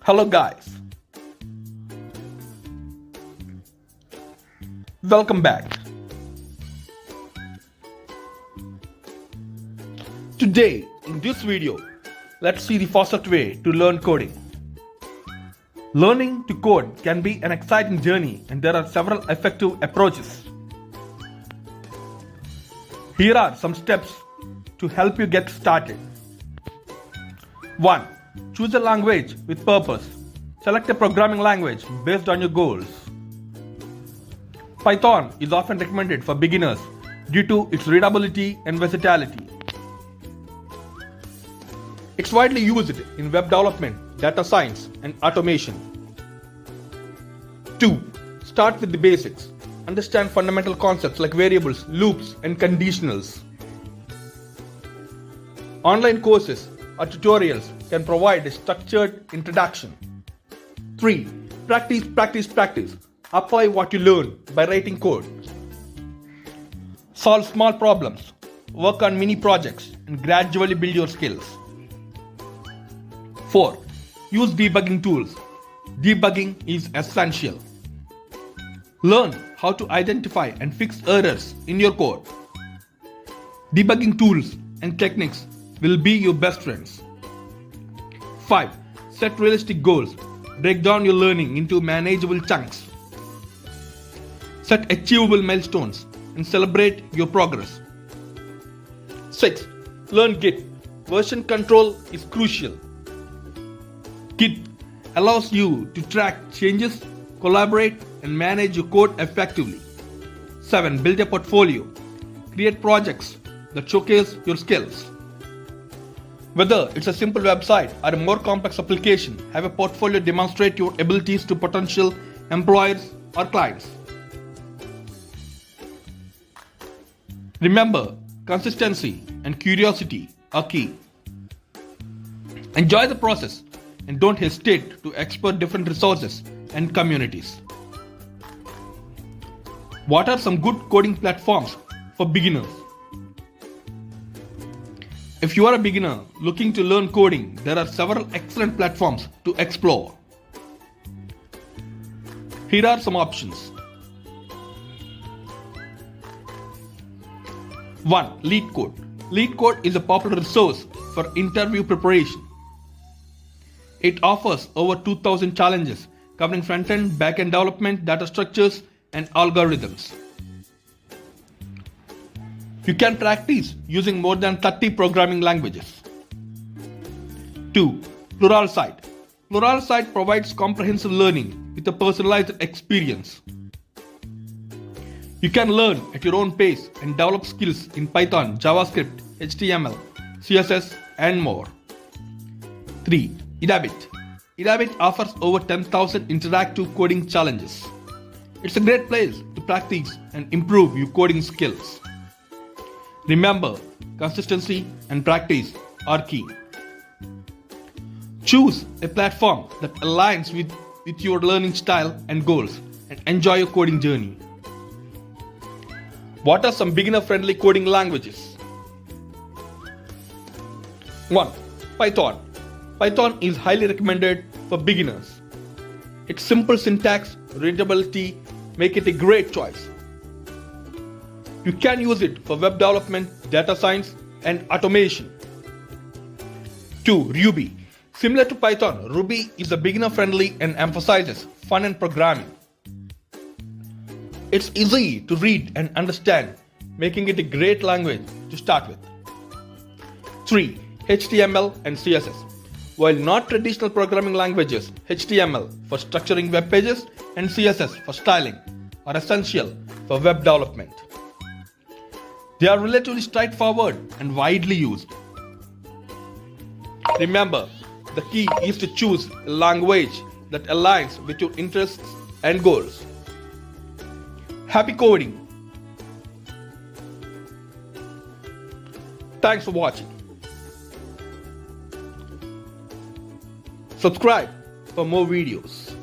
Hello guys, welcome back. Today in this video, let's see the fastest way to learn coding. Learning to code can be an exciting journey and there are several effective approaches. Here are some steps to help you get started. 1. Choose a language with purpose. Select a programming language based on your goals. Python is often recommended for beginners due to its readability and versatility. It's widely used in web development, data science, and automation. 2. Start with the basics. Understand fundamental concepts like variables, loops, and conditionals. Online courses or tutorials can provide a structured introduction. 3. Practice. Apply what you learn by writing code. Solve small problems. Work on mini projects and gradually build your skills. 4. Use debugging tools. Debugging is essential. Learn how to identify and fix errors in your code. Debugging tools and techniques will be your best friends. 5. Set realistic goals. Break down your learning into manageable chunks. Set achievable milestones and celebrate your progress. 6. Learn Git. Version control is crucial. Git allows you to track changes, collaborate, and manage your code effectively. 7. Build a portfolio. Create projects that showcase your skills. Whether it's a simple website or a more complex application, have a portfolio demonstrate your abilities to potential employers or clients. Remember, consistency and curiosity are key. Enjoy the process and don't hesitate to explore different resources and communities. What are some good coding platforms for beginners? If you are a beginner looking to learn coding, there are several excellent platforms to explore. Here are some options. 1. LeetCode. LeetCode is a popular resource for interview preparation. It offers over 2,000 challenges covering front-end, back-end development, data structures, and algorithms. You can practice using more than 30 programming languages. 2. Pluralsight. Pluralsight provides comprehensive learning with a personalized experience. You can learn at your own pace and develop skills in Python, JavaScript, HTML, CSS, and more. 3. Idabit. Idabit offers over 10,000 interactive coding challenges. It's a great place to practice and improve your coding skills. Remember, consistency and practice are key. Choose a platform that aligns with your learning style and goals and enjoy your coding journey. What are some beginner-friendly coding languages? 1. Python. Python is highly recommended for beginners. Its simple syntax, readability make it a great choice. You can use it for web development, data science, and automation. 2. Ruby. Similar to Python, Ruby is a beginner-friendly and emphasizes fun and programming. It's easy to read and understand, making it a great language to start with. 3. HTML and CSS. While not traditional programming languages, HTML for structuring web pages and CSS for styling are essential for web development. They are relatively straightforward and widely used. Remember, the key is to choose a language that aligns with your interests and goals. Happy coding! Thanks for watching. Subscribe for more videos.